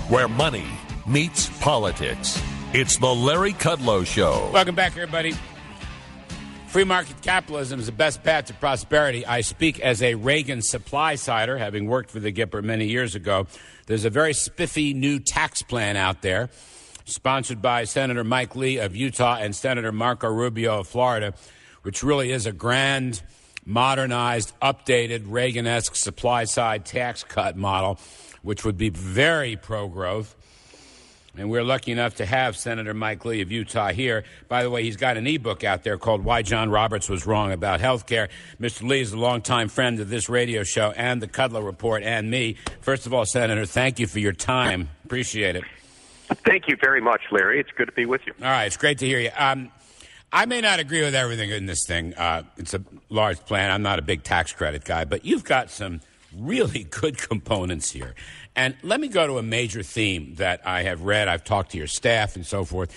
where money meets politics. It's the Larry Kudlow Show. Welcome back, everybody. Free market capitalism is the best path to prosperity. I speak as a Reagan supply-sider, having worked for the Gipper many years ago. There's a very spiffy new tax plan out there, sponsored by Senator Mike Lee of Utah and Senator Marco Rubio of Florida, which really is a grand, modernized, updated, Reagan-esque supply-side tax cut model, which would be very pro-growth. And we're lucky enough to have Senator Mike Lee of Utah here. By the way, he's got an e-book out there called Why John Roberts Was Wrong About Health Care. Mr. Lee is a longtime friend of this radio show and the Kudlow Report and me. First of all, Senator, thank you for your time. Appreciate it. Thank you very much, Larry. It's good to be with you. All right. It's great to hear you. I may not agree with everything in this thing. It's a large plan. I'm not a big tax credit guy, but you've got some really good components here. And let me go to a major theme that I have read. I've talked to your staff and so forth.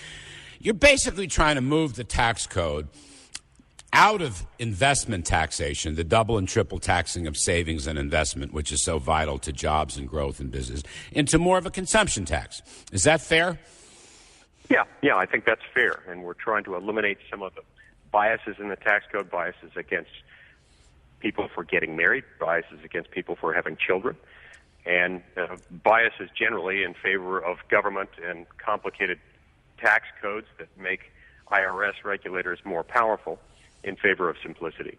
You're basically trying to move the tax code out of investment taxation, the double and triple taxing of savings and investment, which is so vital to jobs and growth in business, into more of a consumption tax. Is that fair? Yeah, I think that's fair. And we're trying to eliminate some of the biases in the tax code, biases against people for getting married, biases against people for having children, and biases generally in favor of government and complicated tax codes that make IRS regulators more powerful in favor of simplicity.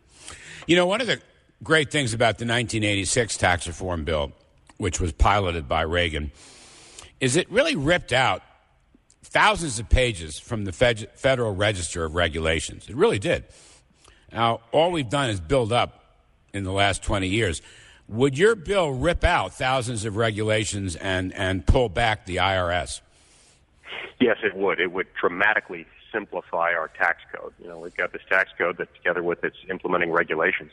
You know, one of the great things about the 1986 tax reform bill, which was piloted by Reagan, is it really ripped out thousands of pages from the Federal Register of Regulations. It really did. Now, all we've done is build up in the last 20 years. Would your bill rip out thousands of regulations and pull back the IRS? Yes, it would. It would dramatically simplify our tax code. You know, we've got this tax code that, together with its implementing regulations,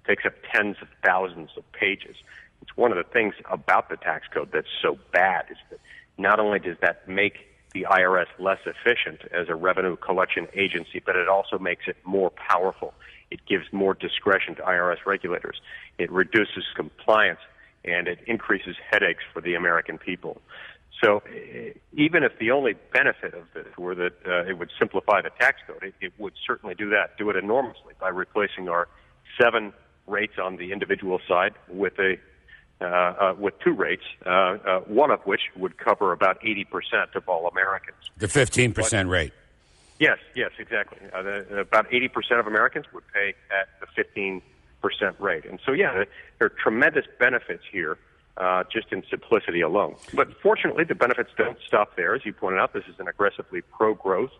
takes up tens of thousands of pages. It's one of the things about the tax code that's so bad is that not only does that make the IRS less efficient as a revenue collection agency, but it also makes it more powerful. It gives more discretion to IRS regulators. It reduces compliance, and it increases headaches for the American people. So even if the only benefit of this were that it would simplify the tax code, it would certainly do that, do it enormously by replacing our 7 rates on the individual side with two rates, one of which would cover about 80% of all Americans. The 15% rate. Yes, exactly. About 80% of Americans would pay at the 15% rate. And so, yeah, there are tremendous benefits here just in simplicity alone. But fortunately, the benefits don't stop there. As you pointed out, this is an aggressively pro-growth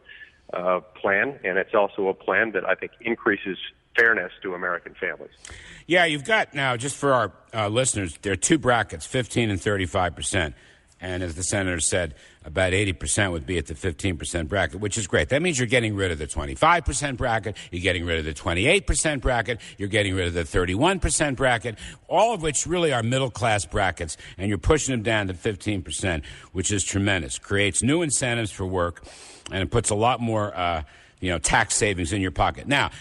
plan, and it's also a plan that I think increases fairness to American families. Yeah, you've got now, just for our listeners, there are 2 brackets, 15 and 35%. And as the senator said, about 80% would be at the 15% bracket, which is great. That means you're getting rid of the 25% bracket, you're getting rid of the 28% bracket, you're getting rid of the 31% bracket, all of which really are middle-class brackets, and you're pushing them down to 15%, which is tremendous. Creates new incentives for work, and it puts a lot more tax savings in your pocket. Now,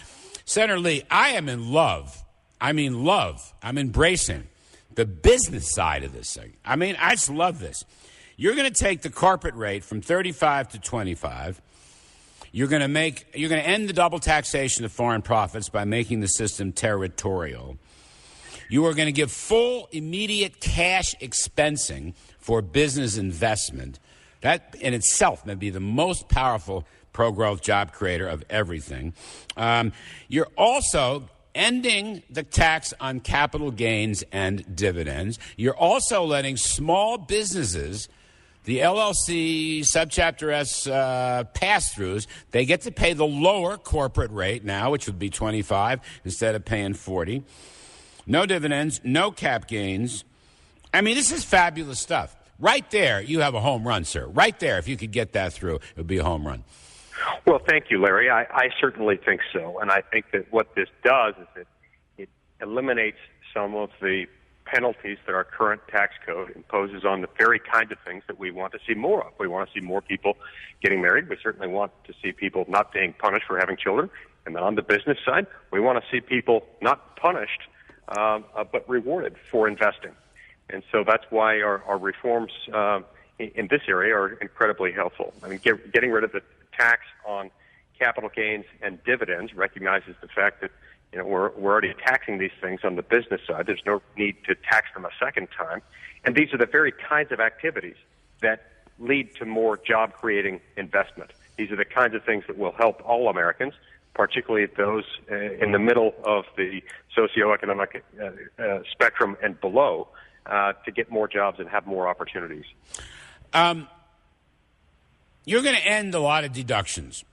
Senator Lee, I am in love. I'm embracing the business side of this thing. I just love this. You're going to take the corporate rate from 35 to 25. You're going to end the double taxation of foreign profits by making the system territorial. You are going to give full, immediate cash expensing for business investment. That in itself may be the most powerful pro-growth job creator of everything. You're also ending the tax on capital gains and dividends. You're also letting small businesses, the LLC, Subchapter S pass-throughs, they get to pay the lower corporate rate now, which would be 25 instead of paying 40. No dividends, no cap gains. This is fabulous stuff. Right there, you have a home run, sir. Right there, if you could get that through, it would be a home run. Well, thank you, Larry. I certainly think so. And I think that what this does is that it eliminates some of the penalties that our current tax code imposes on the very kind of things that we want to see more of. We want to see more people getting married. We certainly want to see people not being punished for having children. And then on the business side, we want to see people not punished, but rewarded for investing. And so that's why our reforms in this area are incredibly helpful. I mean, getting rid of the tax on capital gains and dividends recognizes the fact that we're already taxing these things on the business side. There's no need to tax them a second time. And these are the very kinds of activities that lead to more job-creating investment. These are the kinds of things that will help all Americans, particularly those in the middle of the socioeconomic spectrum and below, to get more jobs and have more opportunities. You're going to end a lot of deductions,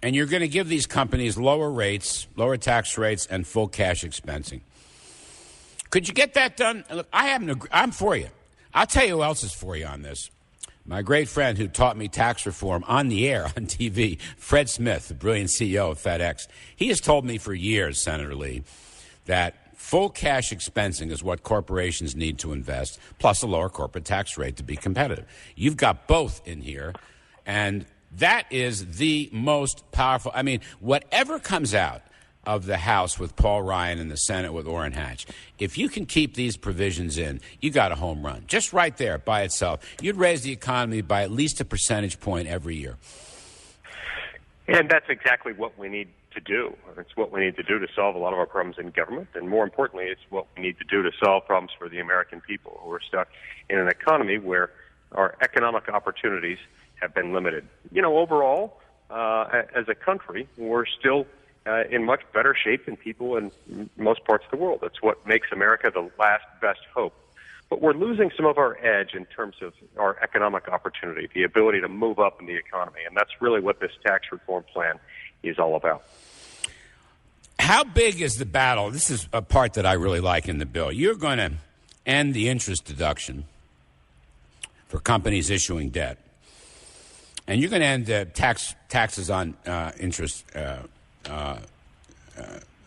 and you're going to give these companies lower rates, lower tax rates, and full cash expensing. Could you get that done? Look, I'm for you. I'll tell you who else is for you on this. My great friend who taught me tax reform on the air, on TV, Fred Smith, the brilliant CEO of FedEx. He has told me for years, Senator Lee, that full cash expensing is what corporations need to invest, plus a lower corporate tax rate to be competitive. You've got both in here, and that is the most powerful. I mean, whatever comes out of the House with Paul Ryan and the Senate with Orrin Hatch, if you can keep these provisions in, you got a home run. Just right there by itself. You'd raise the economy by at least a percentage point every year. And that's exactly what we need to do. It's what we need to do to solve a lot of our problems in government. And more importantly, it's what we need to do to solve problems for the American people who are stuck in an economy where our economic opportunities have been limited. Overall, as a country, we're still in much better shape than people in most parts of the world. That's what makes America the last best hope. But we're losing some of our edge in terms of our economic opportunity, the ability to move up in the economy. And that's really what this tax reform plan is all about. How big is the battle? This is a part that I really like in the bill. You're going to end the interest deduction for companies issuing debt. And you're going to end taxes on interest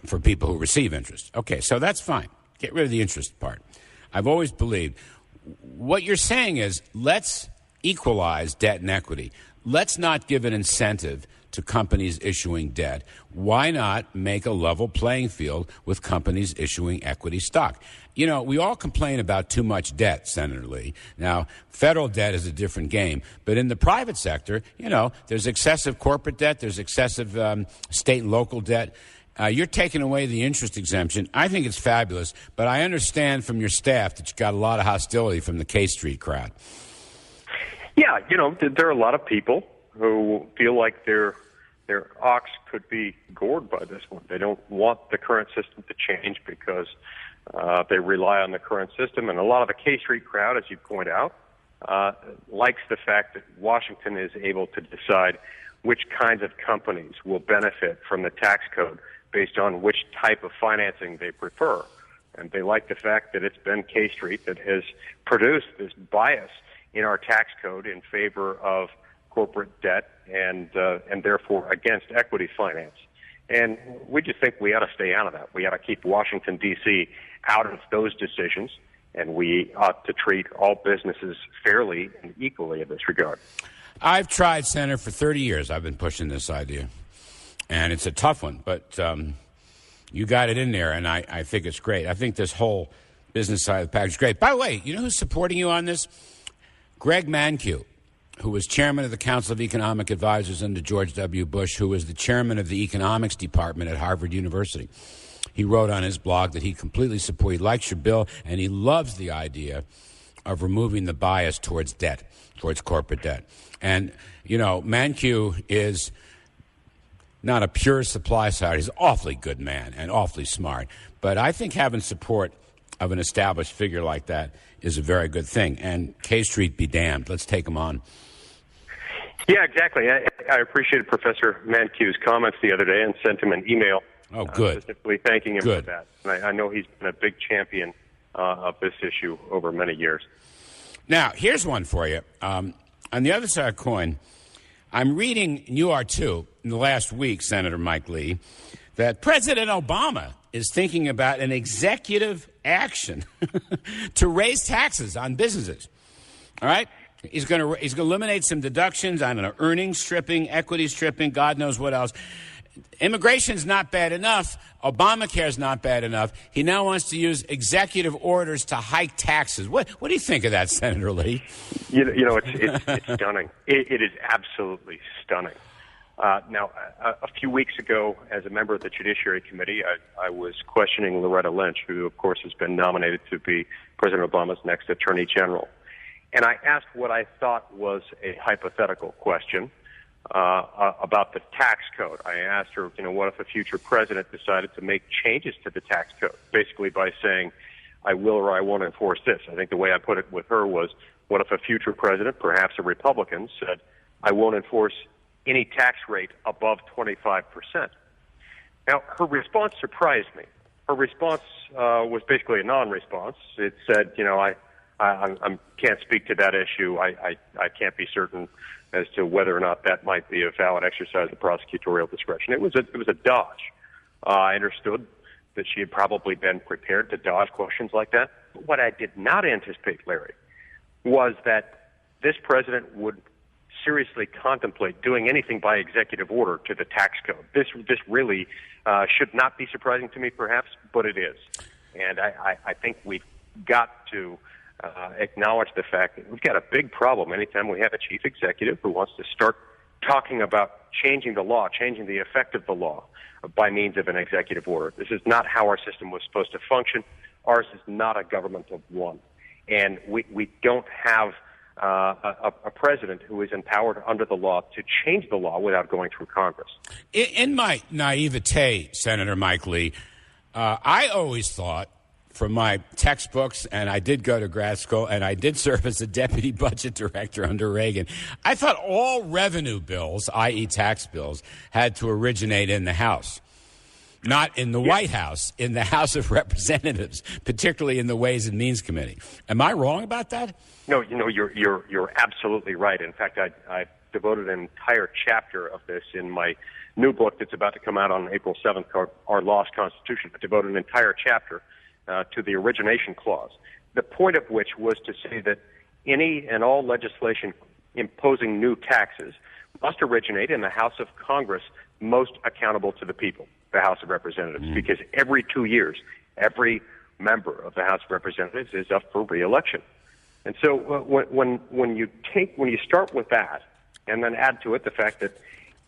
for people who receive interest. Okay, so that's fine. Get rid of the interest part. I've always believed what you're saying is let's equalize debt and equity. Let's not give an incentive to companies issuing debt. Why not make a level playing field with companies issuing equity stock? We all complain about too much debt, Senator Lee. Now, federal debt is a different game. But in the private sector, there's excessive corporate debt, there's excessive state and local debt. You're taking away the interest exemption. I think it's fabulous, but I understand from your staff that you got a lot of hostility from the K Street crowd. Yeah, there are a lot of people who feel like their ox could be gored by this one. They don't want the current system to change because they rely on the current system. And a lot of the K Street crowd, as you point out, likes the fact that Washington is able to decide which kinds of companies will benefit from the tax code based on which type of financing they prefer. And they like the fact that it's been K Street that has produced this bias in our tax code in favor of corporate debt and therefore against equity finance. And we just think we ought to stay out of that. We ought to keep Washington, D.C. out of those decisions, and we ought to treat all businesses fairly and equally in this regard. I've tried, Senator, for 30 years. I've been pushing this idea, and it's a tough one, but you got it in there, and I think it's great. I think this whole business side of the package is great. By the way, you know who's supporting you on this? Greg Mankiw, who was chairman of the Council of Economic Advisors under George W. Bush, who was the chairman of the economics department at Harvard University. He wrote on his blog that he completely supports, he likes your bill, and he loves the idea of removing the bias towards debt, towards corporate debt. And, Mankiw is not a pure supply side. He's an awfully good man and awfully smart. But I think having support of an established figure like that is a very good thing. And K Street be damned. Let's take him on. Yeah, exactly. I appreciated Professor Mankiw's comments the other day and sent him an email. Oh, good. Specifically thanking him good. for that. And I know he's been a big champion of this issue over many years. Now, here's one for you. On the other side of the coin, I'm reading, and you are too, in the last week, Senator Mike Lee, that President Obama is thinking about an executive action to raise taxes on businesses. All right? He's going to eliminate some deductions, I don't know, earnings stripping, equity stripping, God knows what else. Immigration's not bad enough. Obamacare's not bad enough. He now wants to use executive orders to hike taxes. What do you think of that, Senator Lee? You know, it's stunning. It is absolutely stunning. Now, a few weeks ago, as a member of the Judiciary Committee, I was questioning Loretta Lynch, who, of course, has been nominated to be President Obama's next Attorney General. And I asked what I thought was a hypothetical question about the tax code. I asked her, what if a future president decided to make changes to the tax code, basically by saying, I will or I won't enforce this. I think the way I put it with her was, what if a future president, perhaps a Republican, said, I won't enforce any tax rate above 25%. Now, her response surprised me. Her response was basically a non-response. It said, I can't speak to that issue. I can't be certain as to whether or not that might be a valid exercise of prosecutorial discretion. It was a dodge. I understood that she had probably been prepared to dodge questions like that. But what I did not anticipate, Larry, was that this president would seriously contemplate doing anything by executive order to the tax code. This really should not be surprising to me, perhaps, but it is. And I think we've got to acknowledge the fact that we've got a big problem anytime we have a chief executive who wants to start talking about changing the law, changing the effect of the law by means of an executive order. This is not how our system was supposed to function. Ours is not a government of one. And we don't have a president who is empowered under the law to change the law without going through Congress. In my naivete, Senator Mike Lee, I always thought from my textbooks, and I did go to grad school, and I did serve as a deputy budget director under Reagan, I thought all revenue bills, i.e. tax bills, had to originate in the House. Not in the White House, in the House of Representatives, particularly in the Ways and Means Committee. Am I wrong about that? No, you're absolutely right. In fact, I devoted an entire chapter of this in my new book that's about to come out on April 7th called Our Lost Constitution. I devoted an entire chapter to the origination clause, the point of which was to say that any and all legislation imposing new taxes must originate in the House of Congress most accountable to the people, the House of Representatives, because every 2 years, every member of the House of Representatives is up for re-election. And so when you start with that and then add to it the fact that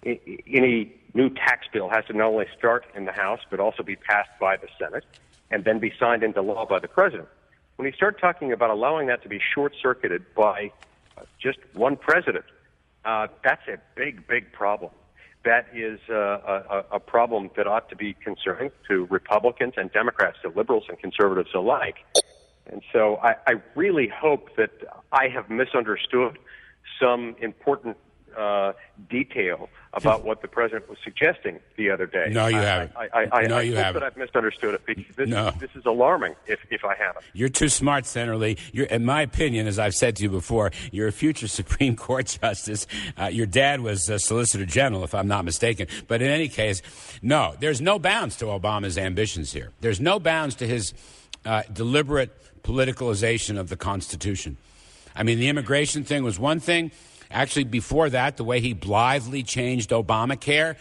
any new tax bill has to not only start in the House but also be passed by the Senate and then be signed into law by the President, when you start talking about allowing that to be short-circuited by just one president, that's a big, big problem. That is a problem that ought to be concerning to Republicans and Democrats, to liberals and conservatives alike. And so I really hope that I have misunderstood some important detail about what the president was suggesting the other day. No, you haven't. I hope that I've misunderstood it, because this is alarming if I haven't. You're too smart, Senator Lee. In my opinion, as I've said to you before, you're a future Supreme Court justice. Your dad was a Solicitor General, if I'm not mistaken. But in any case, no, there's no bounds to Obama's ambitions here. There's no bounds to his deliberate politicalization of the Constitution. I mean, the immigration thing was one thing. Actually, before that, the way he blithely changed Obamacare,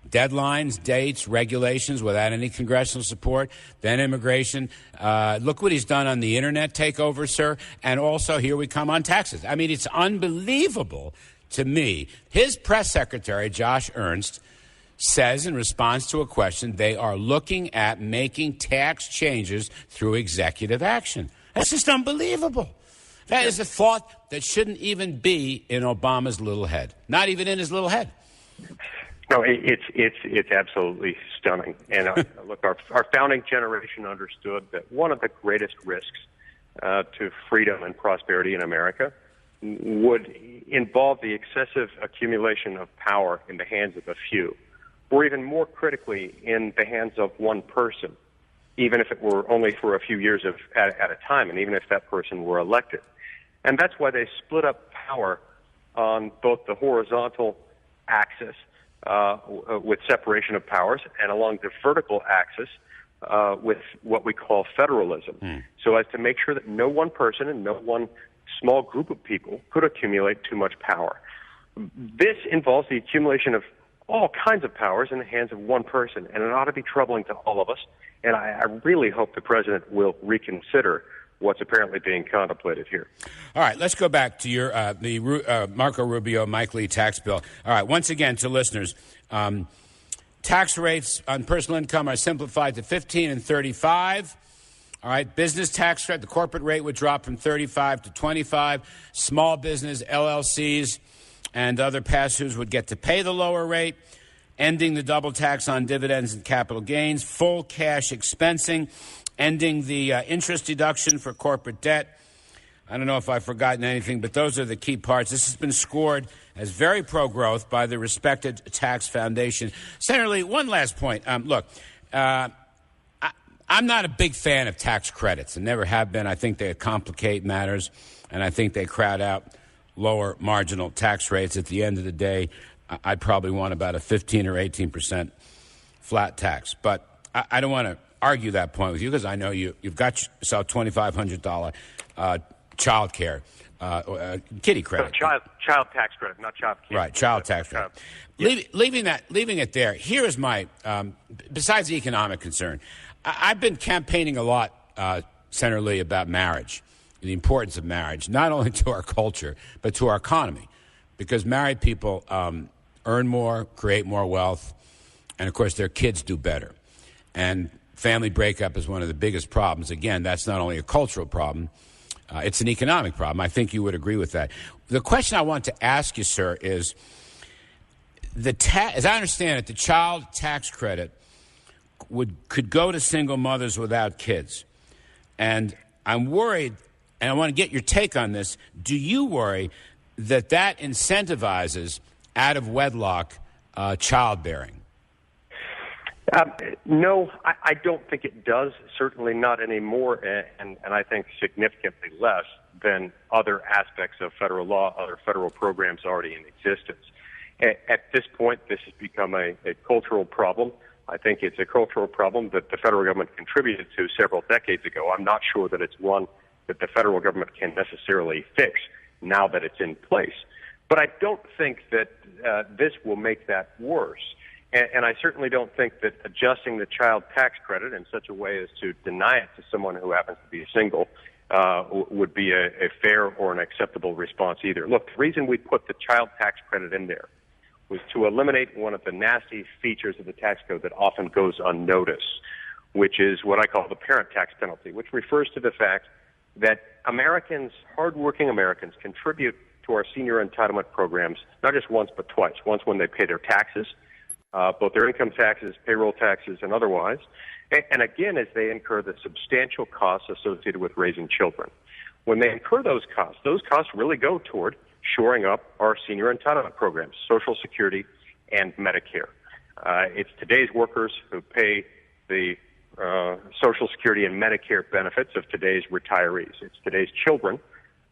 deadlines, dates, regulations without any congressional support, then immigration. Look what he's done on the Internet takeover, sir. And also, here we come on taxes. I mean, it's unbelievable to me. His press secretary, Josh Ernst, says in response to a question, they are looking at making tax changes through executive action. That's just unbelievable. That is a thought that shouldn't even be in Obama's little head. Not even in his little head. No, it's absolutely stunning. And look, our founding generation understood that one of the greatest risks to freedom and prosperity in America would involve the excessive accumulation of power in the hands of a few, or even more critically, in the hands of one person, even if it were only for a few years at a time, and even if that person were elected. And that's why they split up power on both the horizontal axis with separation of powers and along the vertical axis with what we call federalism, so as to make sure that no one person and no one small group of people could accumulate too much power. This involves the accumulation of all kinds of powers in the hands of one person, and it ought to be troubling to all of us. And I really hope the president will reconsider what's apparently being contemplated here. All right, let's go back to your the Marco Rubio, Mike Lee tax bill. All right, once again to listeners, tax rates on personal income are simplified to 15 and 35. All right, business tax rate, the corporate rate would drop from 35 to 25. Small business, LLCs, and other pass-throughs would get to pay the lower rate, ending the double tax on dividends and capital gains, full cash expensing, ending the interest deduction for corporate debt. I don't know if I've forgotten anything, but those are the key parts. This has been scored as very pro-growth by the respected Tax Foundation. Senator Lee, one last point. Look, I'm not a big fan of tax credits and never have been. I think they complicate matters, and I think they crowd out lower marginal tax rates. At the end of the day, I'd probably want about a 15 or 18% flat tax. But I don't want to argue that point with you because I know you've got yourself $2,500 child care, kiddie credit. Child tax credit, not child care. Right, child tax credit. Yeah. Leaving it there, here is my, besides the economic concern, I've been campaigning a lot, Senator Lee, about marriage, the importance of marriage, not only to our culture, but to our economy, because married people earn more, create more wealth, and, of course, their kids do better. And family breakup is one of the biggest problems. Again, that's not only a cultural problem, it's an economic problem. I think you would agree with that. The question I want to ask you, sir, is, as I understand it, the child tax credit could go to single mothers without kids. And I'm worried, and I want to get your take on this, do you worry that incentivizes out-of-wedlock childbearing? No, I don't think it does, certainly not anymore, and I think significantly less than other aspects of federal law, other federal programs already in existence. At this point, this has become a cultural problem. I think it's a cultural problem that the federal government contributed to several decades ago. I'm not sure that it's one that the federal government can necessarily fix now that it's in place. But I don't think that this will make that worse. And I certainly don't think that adjusting the child tax credit in such a way as to deny it to someone who happens to be single would be a fair or an acceptable response either. Look, the reason we put the child tax credit in there was to eliminate one of the nasty features of the tax code that often goes unnoticed, which is what I call the parent tax penalty, which refers to the fact that Americans, hardworking Americans, contribute to our senior entitlement programs not just once but twice. Once when they pay their taxes, both their income taxes, payroll taxes, and otherwise, and again as they incur the substantial costs associated with raising children. When they incur those costs really go toward shoring up our senior entitlement programs, Social Security and Medicare. It's today's workers who pay the Social Security and Medicare benefits of today's retirees. It's today's children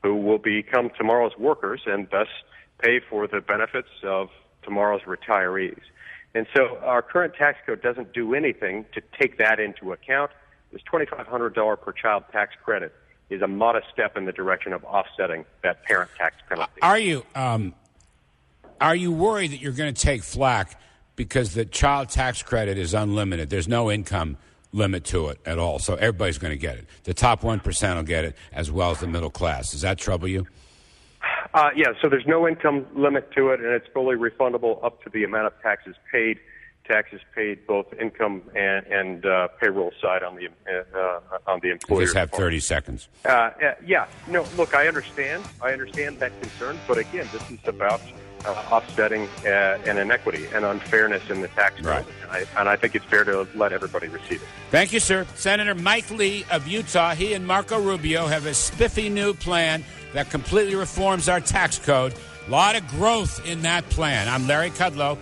who will become tomorrow's workers and thus pay for the benefits of tomorrow's retirees. And so our current tax code doesn't do anything to take that into account. This $2,500 per child tax credit is a modest step in the direction of offsetting that parent tax penalty. Are you worried that you're going to take flack because the child tax credit is unlimited? There's no income limit to it at all, so everybody's going to get it. The top 1% will get it, as well as the middle class. Does that trouble you? Yeah, so there's no income limit to it, and it's fully refundable up to the amount of taxes paid. Taxes paid both income and payroll side on the employer. You just have 30 seconds. Yeah. No, look, I understand that concern, but again, this is about offsetting an inequity and unfairness in the tax code. Right. And I think it's fair to let everybody receive it. Thank you, sir. Senator Mike Lee of Utah, he and Marco Rubio have a spiffy new plan that completely reforms our tax code. A lot of growth in that plan. I'm Larry Kudlow.